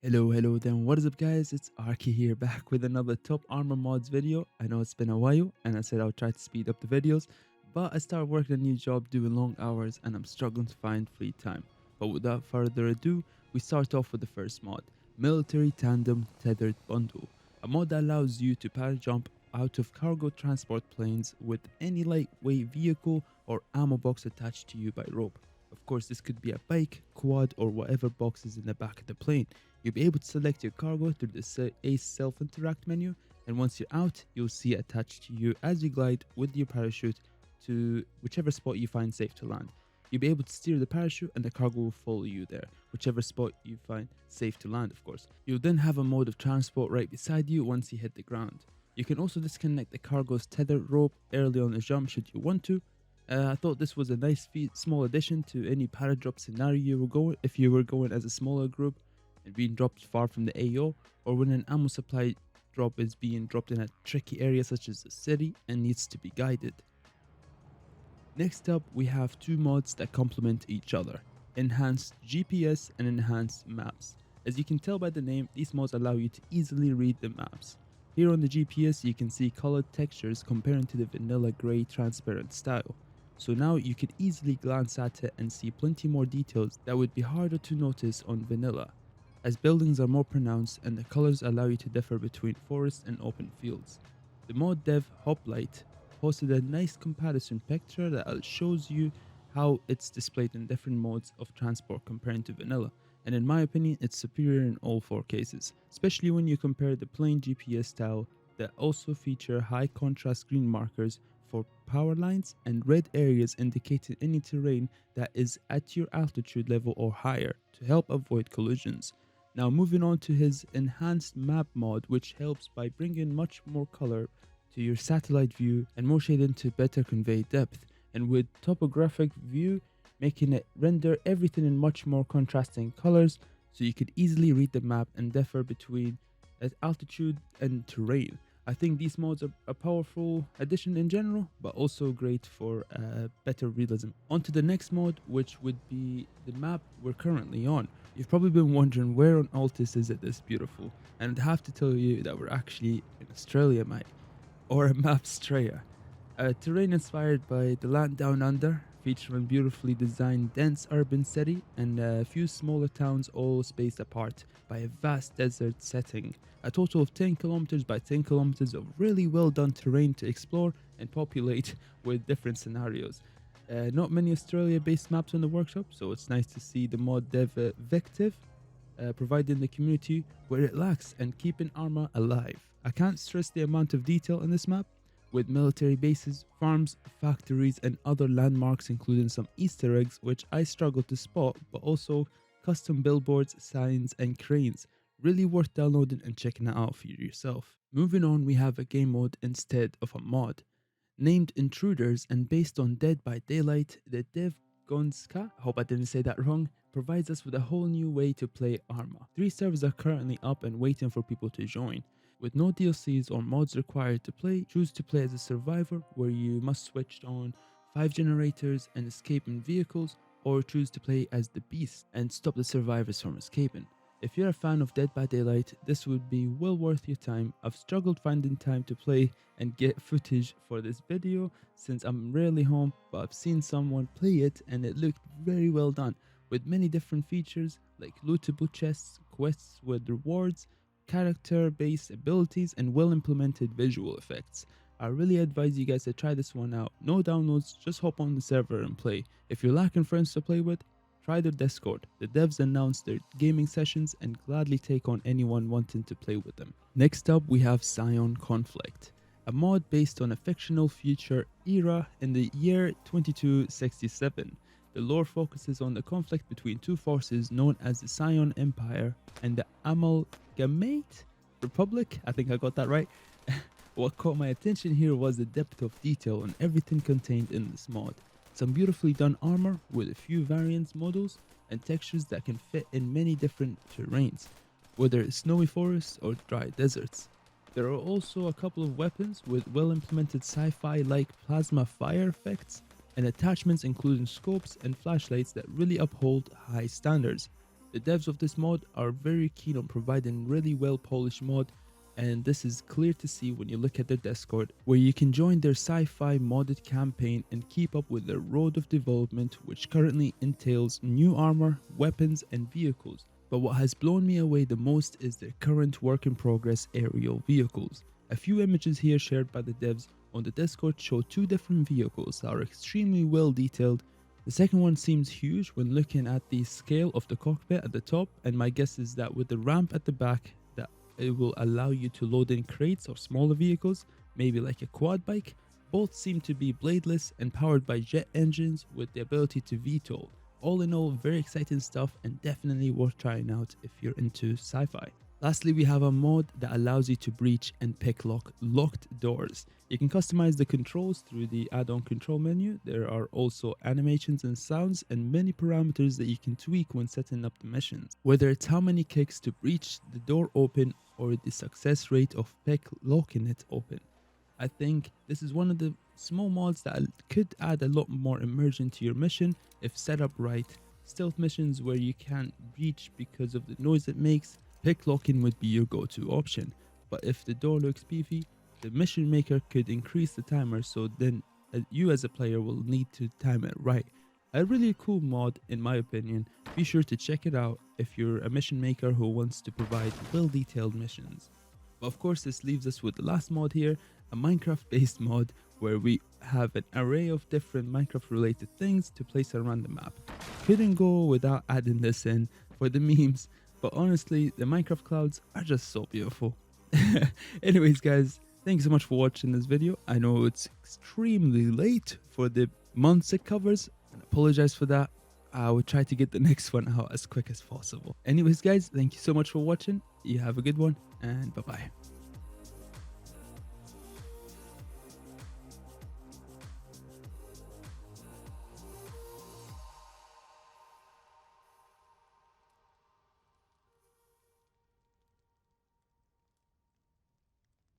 Hello then, what is up guys, it's Arky here back with another top armor mods video. I know it's been a while and I said I'll try to speed up the videos, but I started working a new job doing long hours and I'm struggling to find free time. But without further ado, we start off with the first mod, Military Tandem Tethered Bundle, a mod that allows you to parajump out of cargo transport planes with any lightweight vehicle or ammo box attached to you by rope. Of course, this could be a bike, quad, or whatever box is in the back of the plane. You'll be able to select your cargo through the Ace self-interact menu, and once you're out, you'll see it attached to you as you glide with your parachute to whichever spot you find safe to land. You'll be able to steer the parachute and the cargo will follow you there, whichever spot you find safe to land, of course. You'll then have a mode of transport right beside you once you hit the ground. You can also disconnect the cargo's tethered rope early on the jump should you want to. I thought this was a nice small addition to any paradrop scenario you were going if you were going as a smaller group and being dropped far from the AO, or when an ammo supply drop is being dropped in a tricky area such as a city and needs to be guided. Next up, we have two mods that complement each other, Enhanced GPS and Enhanced Maps. As you can tell by the name, these mods allow you to easily read the maps. Here on the GPS, you can see colored textures comparing to the vanilla grey transparent style. So now you can easily glance at it and see plenty more details that would be harder to notice on vanilla, as buildings are more pronounced and the colors allow you to differ between forests and open fields. The mod dev Hoplite posted a nice comparison picture that shows you how it's displayed in different modes of transport compared to vanilla, and in my opinion it's superior in all four cases, especially when you compare the plain GPS style that also feature high contrast green markers for power lines and red areas indicating any terrain that is at your altitude level or higher to help avoid collisions. Now moving on to his enhanced map mod, which helps by bringing much more color to your satellite view and more shading to better convey depth, and with topographic view making it render everything in much more contrasting colors so you could easily read the map and differ between altitude and terrain. I think these mods are a powerful addition in general, but also great for better realism. On to the next mod, which would be the map we're currently on. You've probably been wondering where on Altus is it this beautiful, and I have to tell you that we're actually in Australia, mate, or a map Straya. A terrain inspired by the land down under, featuring beautifully designed dense urban city and a few smaller towns all spaced apart by a vast desert setting. A total of 10 kilometers by 10 kilometers of really well done terrain to explore and populate with different scenarios. Not many Australia based maps on the workshop, so it's nice to see the mod dev Vective providing the community where it lacks and keeping Arma alive. I can't stress the amount of detail in this map, with military bases, farms, factories, and other landmarks, including some Easter eggs which I struggle to spot, but also custom billboards, signs, and cranes. Really worth downloading and checking it out for yourself. Moving on, we have a game mode instead of a mod. Named Intruders and based on Dead by Daylight, the dev Gonska, I hope I didn't say that wrong, provides us with a whole new way to play Arma. 3 servers are currently up and waiting for people to join. With no DLCs or mods required to play, choose to play as a survivor where you must switch on 5 generators and escape in vehicles, or choose to play as the beast and stop the survivors from escaping. If you're a fan of Dead by Daylight, this would be well worth your time. I've struggled finding time to play and get footage for this video since I'm rarely home, but I've seen someone play it and it looked very well done, with many different features like lootable chests, quests with rewards, character-based abilities, and well-implemented visual effects. I really advise you guys to try this one out. No downloads, just hop on the server and play. If you're lacking friends to play with, try their Discord. The devs announce their gaming sessions and gladly take on anyone wanting to play with them. Next up, we have Scion Conflict, a mod based on a fictional future era in the year 2267. The lore focuses on the conflict between two forces known as the Scion Empire and the Amalgamate Republic. I think I got that right. What caught my attention here was the depth of detail on everything contained in this mod. Some beautifully done armor with a few variants models and textures that can fit in many different terrains, whether it's snowy forests or dry deserts. There are also a couple of weapons with well implemented sci-fi like plasma fire effects and attachments including scopes and flashlights that really uphold high standards. The devs of this mod are very keen on providing really well polished mod, and this is clear to see when you look at their Discord, where you can join their sci-fi modded campaign and keep up with their road of development, which currently entails new armor, weapons and vehicles. But what has blown me away the most is their current work in progress aerial vehicles. A few images here shared by the devs on the Discord show two different vehicles that are extremely well detailed. The second one seems huge when looking at the scale of the cockpit at the top, and my guess is that with the ramp at the back that it will allow you to load in crates or smaller vehicles, maybe like a quad bike. Both seem to be bladeless and powered by jet engines with the ability to VTOL. All in all, very exciting stuff and definitely worth trying out if you're into sci-fi. Lastly, we have a mod that allows you to breach and picklock locked doors. You can customize the controls through the add-on control menu. There are also animations and sounds and many parameters that you can tweak when setting up the missions. Whether it's how many kicks to breach the door open or the success rate of picklocking it open. I think this is one of the small mods that could add a lot more immersion to your mission if set up right. Stealth missions where you can't breach because of the noise it makes, picklocking would be your go-to option. But if the door looks beefy, the mission maker could increase the timer, so then you as a player will need to time it right. A really cool mod in my opinion. Be sure to check it out if you're a mission maker who wants to provide well-detailed missions. But of course, this leaves us with the last mod here, a Minecraft based mod where we have an array of different Minecraft related things to place around the map. Couldn't go without adding this in for the memes, but honestly the Minecraft clouds are just so beautiful. Anyways guys, thanks so much for watching this video. I know it's extremely late for the months it covers, and I apologize for that. I will try to get the next one out as quick as possible. Anyways guys, thank you so much for watching. You have a good one and bye bye.